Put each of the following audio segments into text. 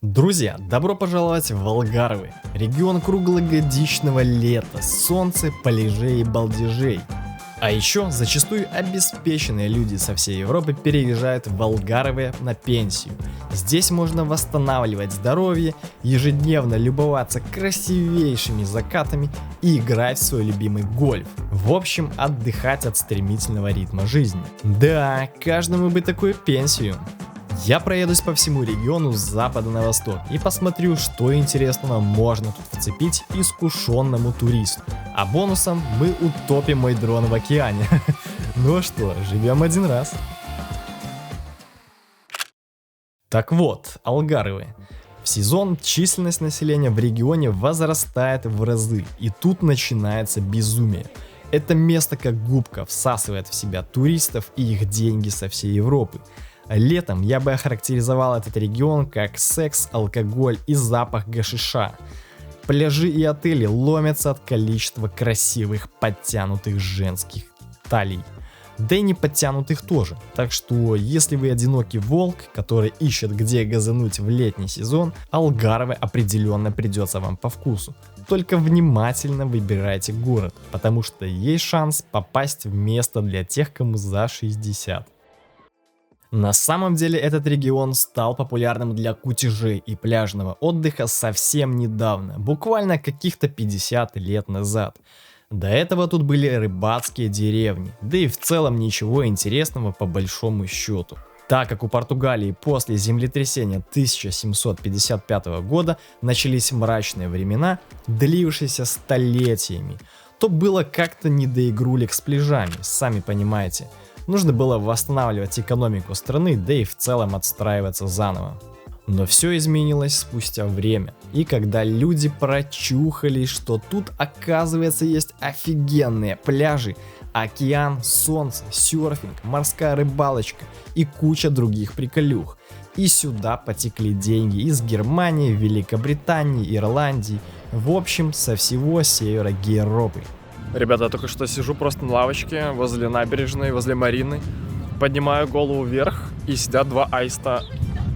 Друзья, добро пожаловать в Алгаровы, регион круглогодичного лета, солнца, пляжей и балдежей. А еще зачастую обеспеченные люди со всей Европы переезжают в Алгаровы на пенсию. Здесь можно восстанавливать здоровье, ежедневно любоваться красивейшими закатами и играть в свой любимый гольф. В общем, отдыхать от стремительного ритма жизни. Да, каждому бы такую пенсию. Я проедусь по всему региону с запада на восток и посмотрю, что интересного можно тут вцепить искушенному туристу. А бонусом мы утопим мой дрон в океане. Ну что, живем один раз. Так вот, Алгаровы. В сезон численность населения в регионе возрастает в разы, и тут начинается безумие. Это место как губка всасывает в себя туристов и их деньги со всей Европы. Летом я бы охарактеризовал этот регион как секс, алкоголь и запах гашиша. Пляжи и отели ломятся от количества красивых подтянутых женских талий. Да и не подтянутых тоже. Так что, если вы одинокий волк, который ищет где газануть в летний сезон, Алгаровы определенно придется вам по вкусу. Только внимательно выбирайте город, потому что есть шанс попасть в место для тех, кому за 60. На самом деле этот регион стал популярным для кутежей и пляжного отдыха совсем недавно, буквально каких-то 50 лет назад. До этого тут были рыбацкие деревни, да и в целом ничего интересного по большому счету. Так как у Португалии после землетрясения 1755 года начались мрачные времена, длившиеся столетиями, то было как-то не до игрулек с пляжами, сами понимаете. Нужно было восстанавливать экономику страны, да и в целом отстраиваться заново. Но все изменилось спустя время. И когда люди прочухали, что тут оказывается есть офигенные пляжи, океан, солнце, серфинг, морская рыбалочка и куча других приколюх. И сюда потекли деньги из Германии, Великобритании, Ирландии, в общем со всего севера Европы. Ребята, я только что сижу просто на лавочке возле набережной, возле марины. Поднимаю голову вверх, и сидят два аиста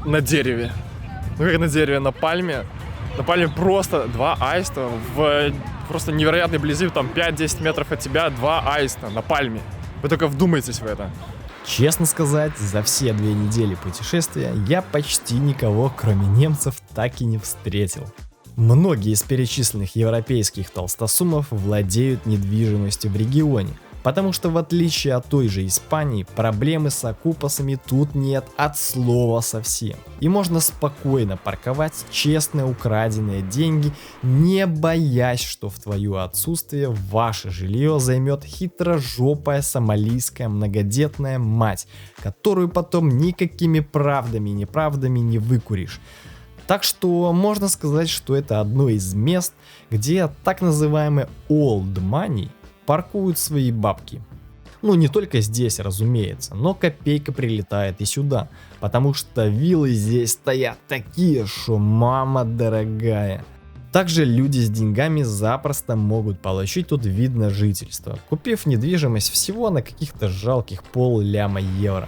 на дереве. Ну как на дереве, на пальме. На пальме просто два аиста в просто невероятной близи, там 5-10 метров от тебя, два аиста на пальме. Вы только вдумайтесь в это. Честно сказать, за все 2 недели путешествия я почти никого, кроме немцев, так и не встретил. Многие из перечисленных европейских толстосумов владеют недвижимостью в регионе, потому что в отличие от той же Испании, проблемы с окупасами тут нет от слова совсем. И можно спокойно парковать честно украденные деньги, не боясь, что в твое отсутствие ваше жилье займет хитрожопая сомалийская многодетная мать, которую потом никакими правдами и неправдами не выкуришь. Так что можно сказать, что это одно из мест, где так называемые old money паркуют свои бабки. Ну не только здесь, разумеется, но копейка прилетает и сюда, потому что виллы здесь стоят такие, что мама дорогая. Также люди с деньгами запросто могут получить тут вид на жительство, купив недвижимость всего на каких-то жалких пол-ляма евро.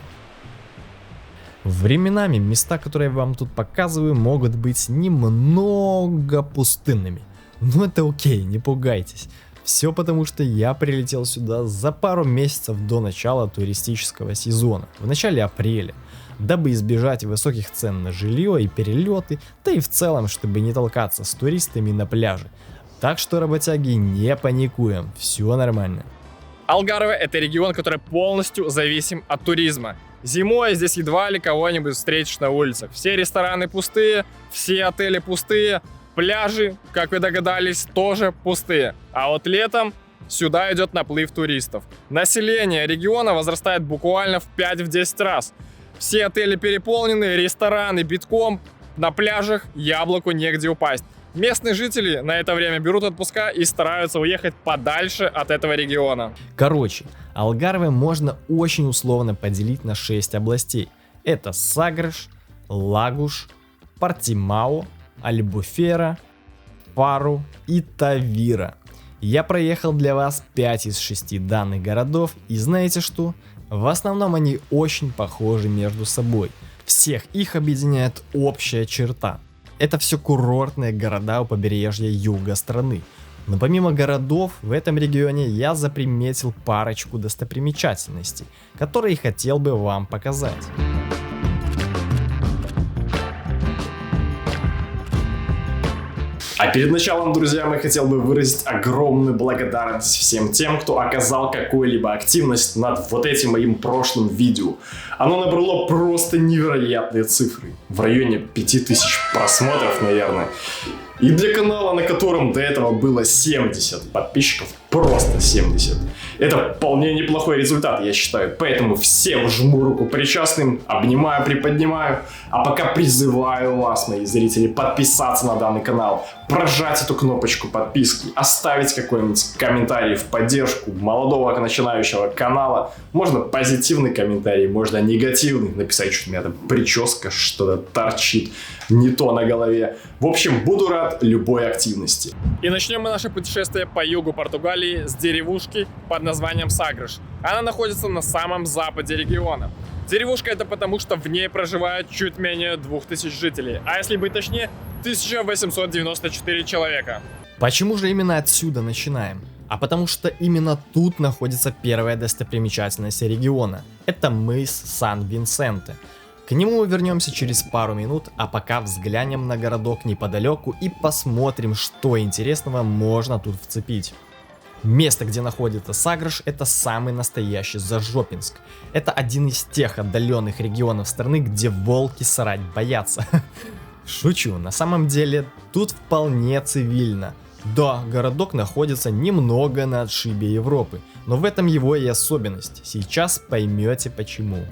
Временами места, которые я вам тут показываю, могут быть немного пустынными. Но это окей, не пугайтесь. Все потому, что я прилетел сюда за пару месяцев до начала туристического сезона, в начале апреля, дабы избежать высоких цен на жилье и перелеты, да и в целом, чтобы не толкаться с туристами на пляже. Так что, работяги, не паникуем, все нормально. Алгаровы — это регион, который полностью зависим от туризма. Зимой здесь едва ли кого-нибудь встретишь на улицах. Все рестораны пустые, все отели пустые, пляжи, как вы догадались, тоже пустые. А вот летом сюда идет наплыв туристов. Население региона возрастает буквально в 5-10 раз. Все отели переполнены, рестораны битком, на пляжах яблоку негде упасть. Местные жители на это время берут отпуска и стараются уехать подальше от этого региона. Короче, Алгаровы можно очень условно поделить на 6 областей. Это Сагреш, Лагуш, Портимао, Альбуфера, Фару и Тавира. Я проехал для вас 5 из 6 данных городов, и знаете что? В основном они очень похожи между собой. Всех их объединяет общая черта. Это все курортные города у побережья юга страны. Но помимо городов, в этом регионе я заприметил парочку достопримечательностей, которые хотел бы вам показать. А перед началом, друзья, я хотел бы выразить огромную благодарность всем тем, кто оказал какую-либо активность над вот этим моим прошлым видео. Оно набрало просто невероятные цифры. В районе 5000 просмотров, наверное. И для канала, на котором до этого было 70 подписчиков, просто 70. Это вполне неплохой результат, я считаю. Поэтому всем жму руку причастным, обнимаю, приподнимаю. А пока призываю вас, мои зрители, подписаться на данный канал, прожать эту кнопочку подписки, оставить какой-нибудь комментарий в поддержку молодого начинающего канала. Можно позитивный комментарий, можно негативный. Написать, что у меня там прическа, что-то торчит не то на голове. В общем, буду рад любой активности. И начнем мы наше путешествие по югу Португалии с деревушки под названием Сагреш. Она находится на самом западе региона. Деревушка это потому, что в ней проживает чуть менее 2000 жителей, а если быть точнее, 1894 человека. Почему же именно отсюда начинаем? А потому что именно тут находится первая достопримечательность региона. Это мыс Сан-Винсенте. К нему мы вернемся через пару минут, а пока взглянем на городок неподалеку и посмотрим, что интересного можно тут вцепить. Место, где находится Сагреш, это самый настоящий Зажопинск. Это один из тех отдаленных регионов страны, где волки срать боятся. Шучу, на самом деле тут вполне цивильно. Да, городок находится немного на отшибе Европы, но в этом его и особенность. Сейчас поймете почему.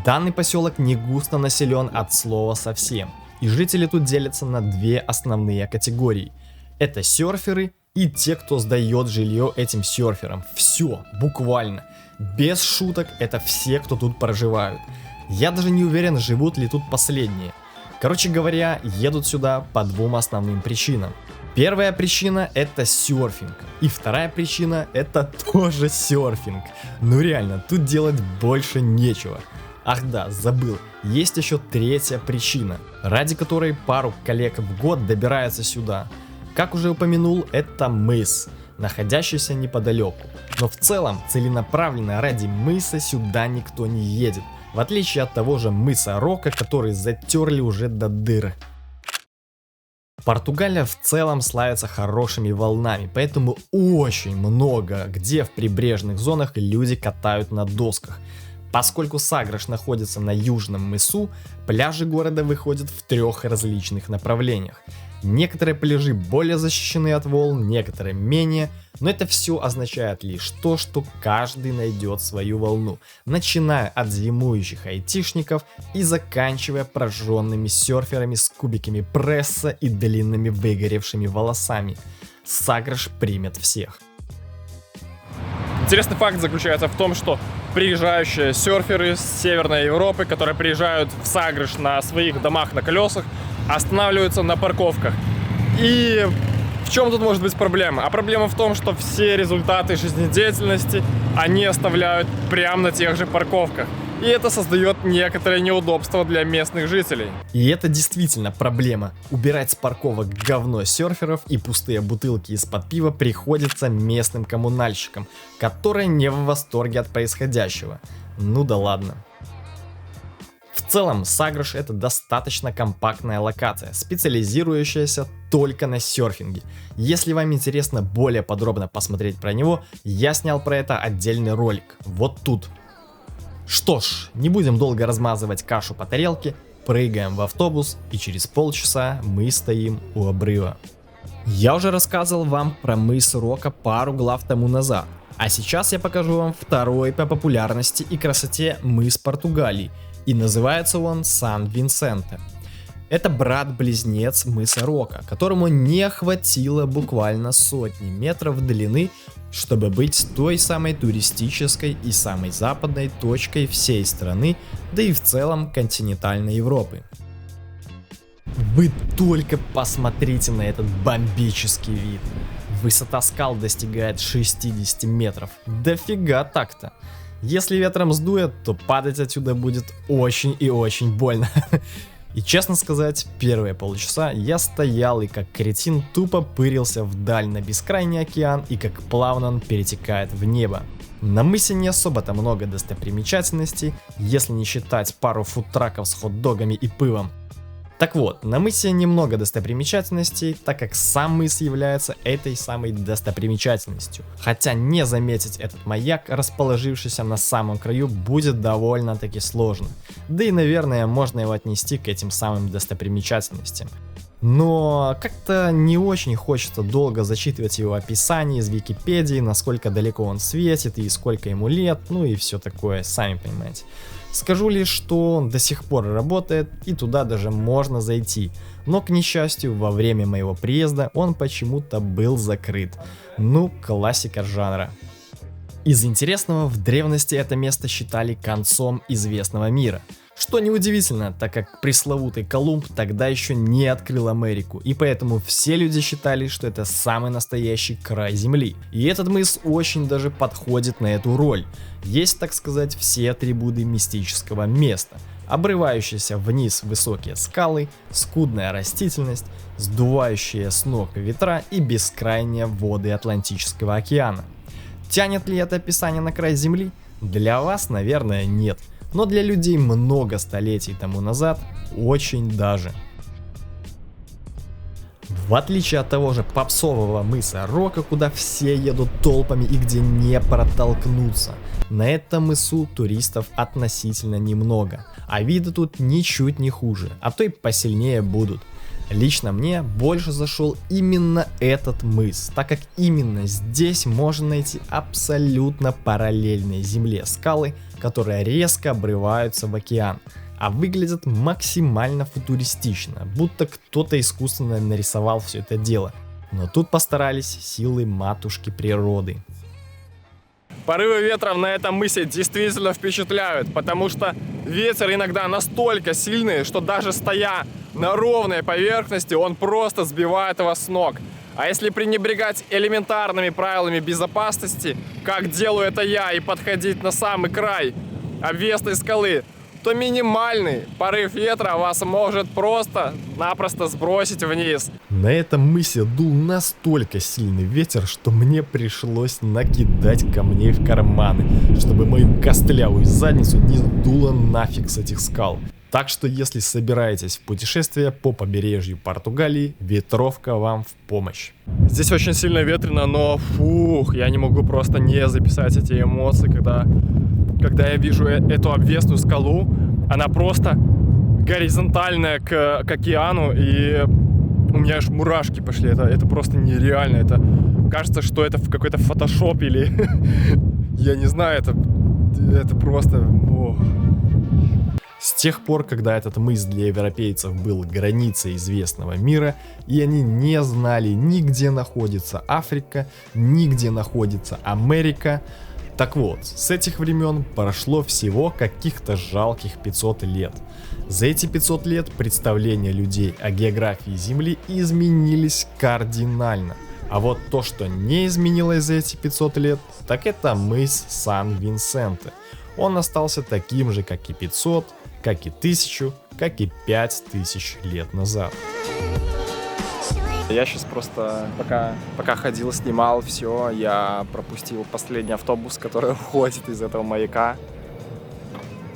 Данный поселок не густо населен от слова совсем, и жители тут делятся на две основные категории. Это серферы и те, кто сдает жилье этим серферам. Все, буквально. Без шуток, это все, кто тут проживают. Я даже не уверен, живут ли тут последние. Короче говоря, едут сюда по двум основным причинам. Первая причина это серфинг. И вторая причина это тоже серфинг. Ну реально, тут делать больше нечего. Ах да, забыл, есть еще третья причина, ради которой пару коллег в год добирается сюда. Как уже упомянул, это мыс, находящийся неподалеку. Но в целом, целенаправленно ради мыса сюда никто не едет, в отличие от того же мыса Рока, который затерли уже до дыр. Португалия в целом славится хорошими волнами, поэтому очень много где в прибрежных зонах люди катают на досках. Поскольку Сагреш находится на южном мысу, пляжи города выходят в трех различных направлениях. Некоторые пляжи более защищены от волн, некоторые менее, но это все означает лишь то, что каждый найдет свою волну, начиная от зимующих айтишников и заканчивая прожженными серферами с кубиками пресса и длинными выгоревшими волосами. Сагреш примет всех. Интересный факт заключается в том, что приезжающие серферы с Северной Европы, которые приезжают в Сагреш на своих домах на колесах, останавливаются на парковках. И в чем тут может быть проблема? А проблема в том, что все результаты жизнедеятельности они оставляют прямо на тех же парковках. И это создает некоторые неудобства для местных жителей. И это действительно проблема. Убирать с парковок говно серферов и пустые бутылки из-под пива приходится местным коммунальщикам, которые не в восторге от происходящего. Ну да ладно. В целом, Сагреш это достаточно компактная локация, специализирующаяся только на серфинге. Если вам интересно более подробно посмотреть про него, я снял про это отдельный ролик, вот тут. Что ж, не будем долго размазывать кашу по тарелке, прыгаем в автобус и через полчаса мы стоим у обрыва. Я уже рассказывал вам про мыс Рока пару глав тому назад, а сейчас я покажу вам второй по популярности и красоте мыс Португалии, и называется он Сан-Винсенте. Это брат-близнец мыса Рока, которому не хватило буквально сотни метров длины, чтобы быть той самой туристической и самой западной точкой всей страны, да и в целом континентальной Европы. Вы только посмотрите на этот бомбический вид. Высота скал достигает 60 метров. Дофига так-то. Если ветром сдует, то падать отсюда будет очень и очень больно. И честно сказать, первые полчаса я стоял и как кретин тупо пырился вдаль на бескрайний океан и как плавно он перетекает в небо. На мысе не особо-то много достопримечательностей, если не считать пару фудтраков с хот-догами и пивом. Так вот, на мысе немного достопримечательностей, так как сам мыс является этой самой достопримечательностью. Хотя не заметить этот маяк, расположившийся на самом краю, будет довольно-таки сложно. Да и, наверное, можно его отнести к этим самым достопримечательностям. Но как-то не очень хочется долго зачитывать его описание из Википедии, насколько далеко он светит и сколько ему лет, ну и все такое, сами понимаете. Скажу лишь, что он до сих пор работает и туда даже можно зайти, но к несчастью во время моего приезда он почему-то был закрыт. Ну, классика жанра. Из интересного, в древности это место считали концом известного мира. Что неудивительно, так как пресловутый Колумб тогда еще не открыл Америку, и поэтому все люди считали, что это самый настоящий край земли. И этот мыс очень даже подходит на эту роль. Есть, так сказать, все атрибуты мистического места. Обрывающиеся вниз высокие скалы, скудная растительность, сдувающие с ног ветра и бескрайние воды Атлантического океана. Тянет ли это описание на край земли? Для вас, наверное, нет. Но для людей много столетий тому назад очень даже. В отличие от того же попсового мыса Рока, куда все едут толпами и где не протолкнуться, на этом мысу туристов относительно немного, а виды тут ничуть не хуже, а то и посильнее будут. Лично мне больше зашел именно этот мыс, так как именно здесь можно найти абсолютно параллельные земле скалы, которые резко обрываются в океан, а выглядят максимально футуристично, будто кто-то искусственно нарисовал все это дело. Но тут постарались силы матушки природы. Порывы ветра на этом мысе действительно впечатляют, потому что ветер иногда настолько сильный, что даже стоя на ровной поверхности, он просто сбивает вас с ног. А если пренебрегать элементарными правилами безопасности, как делаю это я, и подходить на самый край обвесной скалы, то минимальный порыв ветра вас может просто-напросто сбросить вниз. На этом мысе дул настолько сильный ветер, что мне пришлось накидать камней в карманы, чтобы мою костлявую задницу не сдуло нафиг с этих скал. Так что если собираетесь в путешествие по побережью Португалии, ветровка вам в помощь. Здесь очень сильно ветрено, но я не могу просто не записать эти эмоции, когда я вижу эту обвесную скалу. Она просто горизонтальная к океану, и у меня аж мурашки пошли. Это просто нереально. Это кажется, что это в какой-то фотошоп или я не знаю, это просто... С тех пор, когда этот мыс для европейцев был границей известного мира, и они не знали ни где находится Африка, ни где находится Америка. Так вот, с этих времен прошло всего каких-то жалких 500 лет. За эти 500 лет представления людей о географии Земли изменились кардинально. А вот то, что не изменилось за эти 500 лет, так это мыс Сан-Винсенте. Он остался таким же, как и 500, как и 1000, как и 5000 лет назад. Я сейчас просто, пока ходил, снимал все, я пропустил последний автобус, который уходит из этого маяка.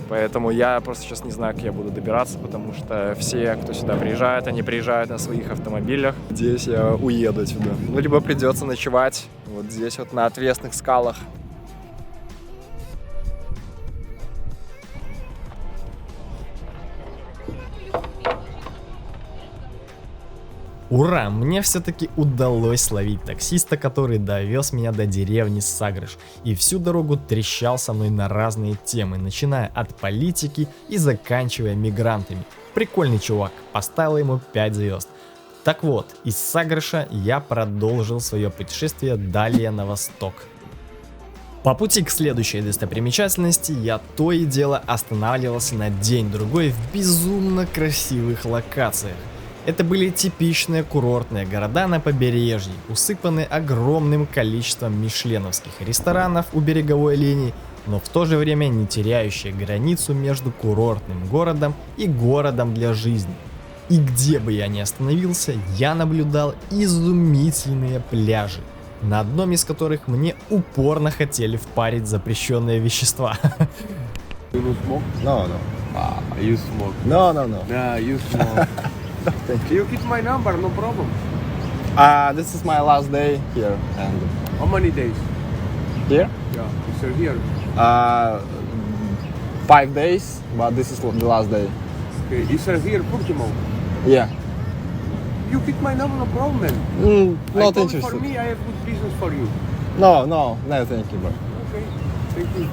Поэтому я просто сейчас не знаю, как я буду добираться, потому что все, кто сюда приезжает, они приезжают на своих автомобилях. Здесь я уеду отсюда. Ну, либо придется ночевать вот здесь вот на отвесных скалах. Ура! Мне все-таки удалось словить таксиста, который довез меня до деревни Сагрыш и всю дорогу трещал со мной на разные темы, начиная от политики и заканчивая мигрантами. Прикольный чувак, поставил ему 5 звезд. Так вот, из Сагрыша я продолжил свое путешествие далее на восток. По пути к следующей достопримечательности я то и дело останавливался на день-другой в безумно красивых локациях. Это были типичные курортные города на побережье, усыпанные огромным количеством мишленовских ресторанов у береговой линии, но в то же время не теряющая границу между курортным городом и городом для жизни. И где бы я ни остановился, я наблюдал изумительные пляжи, на одном из которых мне упорно хотели впарить запрещенные вещества. You don't smoke? No, no. Ah, you smoke. No, no, no. Nah, you smoke. You keep my number, no problem. This is my last day here and How many days? here. Yeah, you still here. 5 days, but this is the last day. Okay, you still here, Portimao. Yeah. You keep my number, no problem, man. Not For interested. me, I have good business for you. No, thank you, bro. Okay, thank you.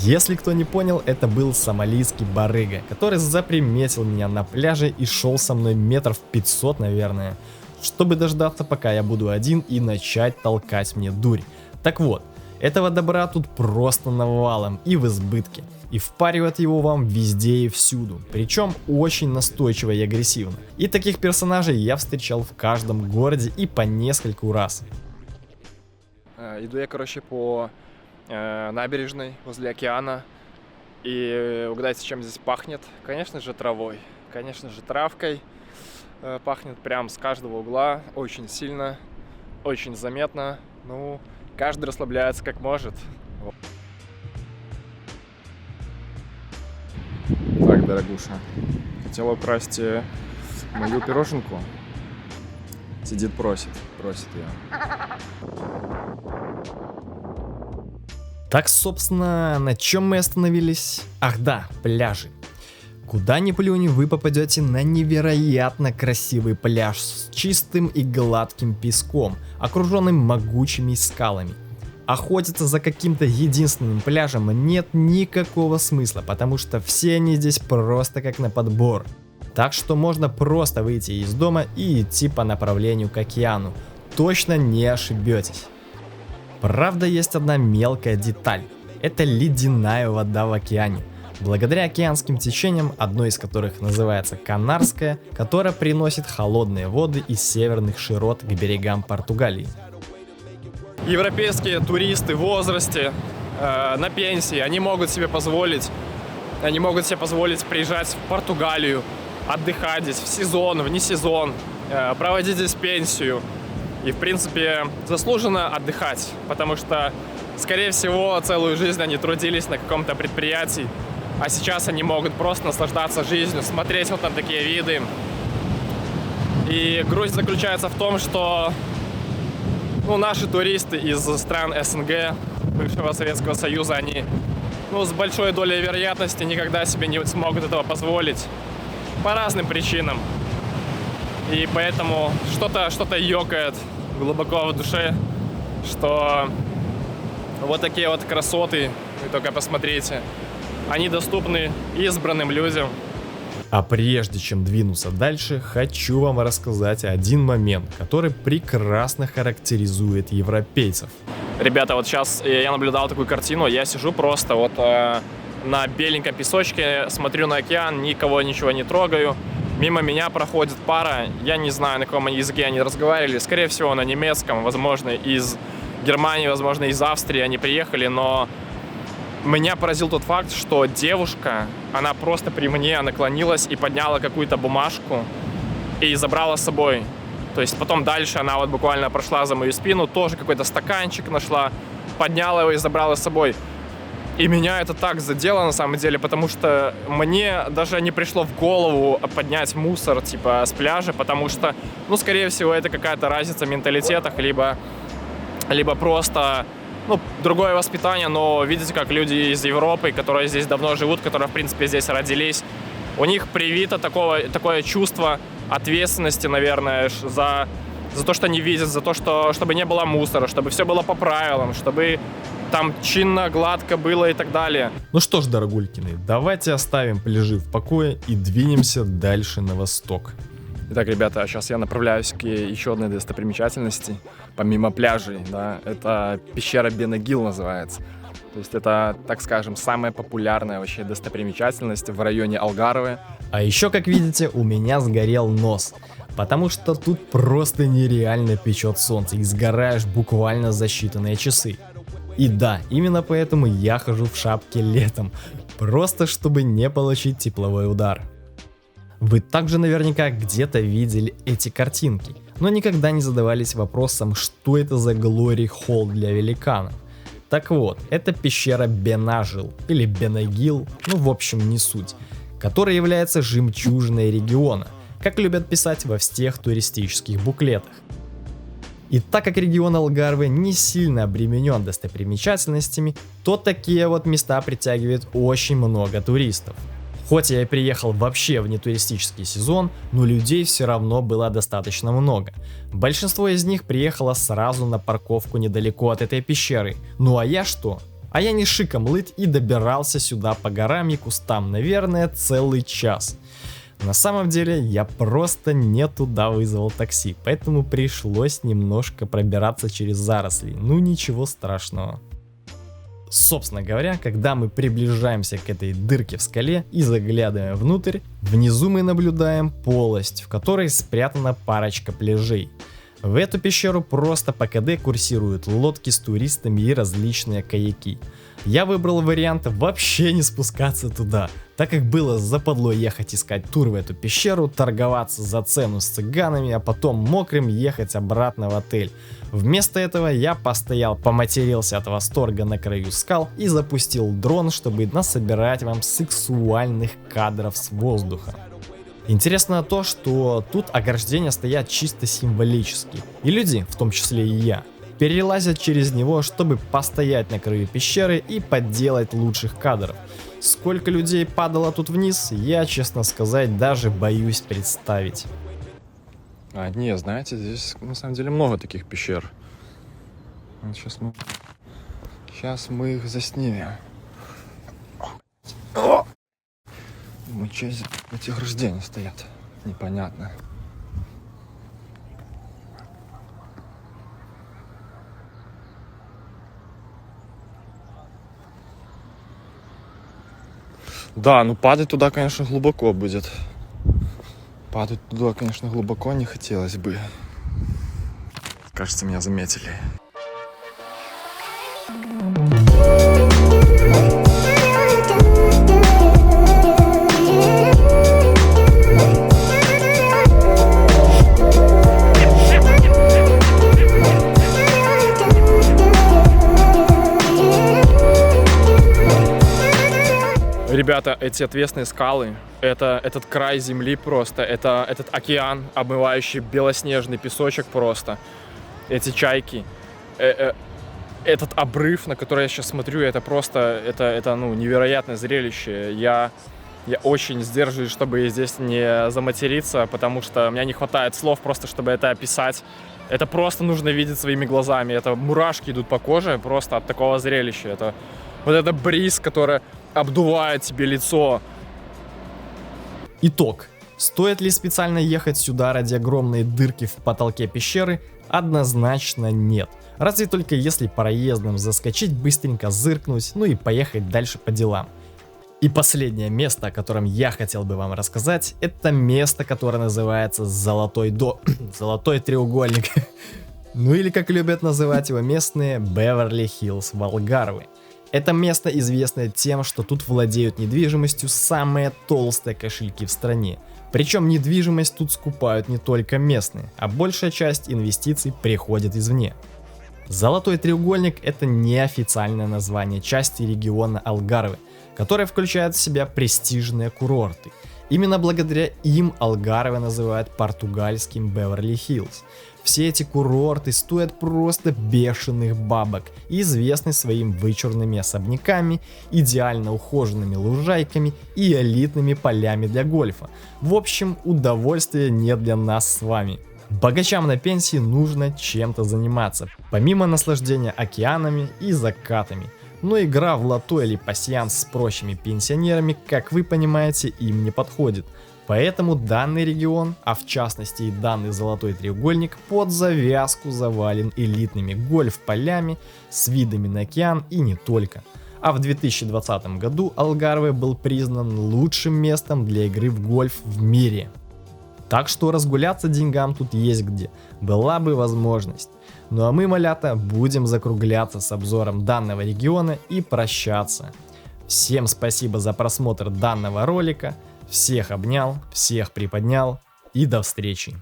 Если кто не понял, это был сомалийский барыга, который заприметил меня на пляже и шел со мной метров 500, наверное, чтобы дождаться, пока я буду один, и начать толкать мне дурь. Так вот, этого добра тут просто навалом и в избытке, и впаривают его вам везде и всюду, причем очень настойчиво и агрессивно. И таких персонажей я встречал в каждом городе и по нескольку раз. Иду я, короче, по набережной возле океана. И угадайте, чем здесь пахнет? Конечно же, травой. Конечно же, травкой. Пахнет прям с каждого угла. Очень сильно, очень заметно. Ну, каждый расслабляется как может. Так, дорогуша. Хотела украсть мою пироженку. Сидит, просит ее. Так, собственно, на чем мы остановились? Ах да, пляжи. Куда ни плюнь, вы попадете на невероятно красивый пляж с чистым и гладким песком, окруженным могучими скалами. Охотиться за каким-то единственным пляжем нет никакого смысла, потому что все они здесь просто как на подбор. Так что можно просто выйти из дома и идти по направлению к океану. Точно не ошибетесь. Правда, есть одна мелкая деталь. Это ледяная вода в океане. Благодаря океанским течениям, одно из которых называется Канарское, которое приносит холодные воды из северных широт к берегам Португалии. Европейские туристы в возрасте, на пенсии, они могут себе позволить приезжать в Португалию, отдыхать здесь в сезон, в несезон, проводить здесь пенсию. И, в принципе, заслуженно отдыхать, потому что, скорее всего, целую жизнь они трудились на каком-то предприятии, а сейчас они могут просто наслаждаться жизнью, смотреть вот на такие виды. И грусть заключается в том, что наши туристы из стран СНГ, бывшего Советского Союза, они с большой долей вероятности никогда себе не смогут этого позволить по разным причинам. И поэтому что-то ёкает глубоко в душе, что вот такие вот красоты, вы только посмотрите, они доступны избранным людям. А прежде чем двинуться дальше, хочу вам рассказать один момент, который прекрасно характеризует европейцев. Ребята, вот сейчас я наблюдал такую картину, я сижу просто вот на беленьком песочке, смотрю на океан, никого ничего не трогаю. Мимо меня проходит пара, я не знаю, на каком языке они разговаривали, скорее всего, на немецком, возможно, из Германии, возможно, из Австрии они приехали, но меня поразил тот факт, что девушка, она просто при мне наклонилась и подняла какую-то бумажку и забрала с собой. То есть потом дальше она вот буквально прошла за мою спину, тоже какой-то стаканчик нашла, подняла его и забрала с собой. И меня это так задело на самом деле, потому что мне даже не пришло в голову поднять мусор типа с пляжа, потому что, скорее всего, это какая-то разница в менталитетах, либо просто, другое воспитание, но видите, как люди из Европы, которые здесь давно живут, которые, в принципе, здесь родились, у них привито такое чувство ответственности, наверное, за то, что они видят, за то, чтобы не было мусора, чтобы все было по правилам, чтобы там чинно, гладко было и так далее. Ну что ж, дорогулькины, давайте оставим пляжи в покое и двинемся дальше на восток. Итак, ребята, сейчас я направляюсь к еще одной достопримечательности, помимо пляжей, да, это пещера Бенегил называется. То есть это, так скажем, самая популярная вообще достопримечательность в районе Алгарве. А еще, как видите, у меня сгорел нос, потому что тут просто нереально печет солнце и сгораешь буквально за считанные часы. И да, именно поэтому я хожу в шапке летом, просто чтобы не получить тепловой удар. Вы также наверняка где-то видели эти картинки, но никогда не задавались вопросом, что это за Glory Hall для великанов. Так вот, это пещера Бенажил или Бенагил, ну в общем не суть, которая является жемчужиной региона, как любят писать во всех туристических буклетах. И так как регион Алгарве не сильно обременен достопримечательностями, то такие вот места притягивают очень много туристов. Хоть я и приехал вообще в нетуристический сезон, но людей все равно было достаточно много. Большинство из них приехало сразу на парковку недалеко от этой пещеры. Ну а я что? А я не шиком лыть и добирался сюда по горам и кустам, наверное, целый час. На самом деле я просто не туда вызвал такси, поэтому пришлось немножко пробираться через заросли, ну ничего страшного. Собственно говоря, когда мы приближаемся к этой дырке в скале и заглядываем внутрь, внизу мы наблюдаем полость, в которой спрятана парочка пляжей. В эту пещеру просто по КД курсируют лодки с туристами и различные каяки. Я выбрал вариант вообще не спускаться туда, так как было западло ехать искать тур в эту пещеру, торговаться за цену с цыганами, а потом мокрым ехать обратно в отель. Вместо этого я постоял, поматерился от восторга на краю скал и запустил дрон, чтобы насобирать вам сексуальных кадров с воздуха. Интересно то, что тут ограждения стоят чисто символически, и люди, в том числе и я, перелазят через него, чтобы постоять на краю пещеры и подделать лучших кадров. Сколько людей падало тут вниз, я, честно сказать, даже боюсь представить. Не, знаете, здесь на самом деле много таких пещер. Сейчас мы их заснимем. Мы что здесь эти ограждения стоят? Непонятно. Да, ну падать туда, конечно, глубоко будет. Падать туда, конечно, глубоко не хотелось бы. Кажется, меня заметили. Ребята, эти отвесные скалы, это этот край земли просто, это этот океан, обмывающий белоснежный песочек просто, эти чайки, этот обрыв, на который я сейчас смотрю, это просто, это ну, невероятное зрелище. Я очень сдерживаюсь, чтобы здесь не заматериться, потому что у меня не хватает слов просто, чтобы это описать. Это просто нужно видеть своими глазами, это мурашки идут по коже просто от такого зрелища. Это вот это бриз, который обдувает тебе лицо. Итог. Стоит ли специально ехать сюда ради огромной дырки в потолке пещеры? Однозначно нет. Разве только если проездом заскочить, быстренько зыркнуть, ну и поехать дальше по делам. И последнее место, о котором я хотел бы вам рассказать, это место, которое называется Золотой треугольник. Ну или как любят называть его местные, Беверли-Хиллз в Алгарве. Это место известно тем, что тут владеют недвижимостью самые толстые кошельки в стране. Причем недвижимость тут скупают не только местные, а большая часть инвестиций приходит извне. Золотой треугольник — это неофициальное название части региона Алгарве, которая включает в себя престижные курорты. Именно благодаря им Алгарве называют португальским Беверли-Хиллз. Все эти курорты стоят просто бешеных бабок и известны своими вычурными особняками, идеально ухоженными лужайками и элитными полями для гольфа. В общем, удовольствия не для нас с вами. Богачам на пенсии нужно чем-то заниматься, помимо наслаждения океанами и закатами. Но игра в лото или пасьянс с прочими пенсионерами, как вы понимаете, им не подходит. Поэтому данный регион, а в частности и данный Золотой треугольник, под завязку завален элитными гольф-полями с видами на океан и не только. А в 2020 году Алгарве был признан лучшим местом для игры в гольф в мире. Так что разгуляться деньгам тут есть где, была бы возможность. Ну а мы, малята, будем закругляться с обзором данного региона и прощаться. Всем спасибо за просмотр данного ролика, всех обнял, всех приподнял и до встречи.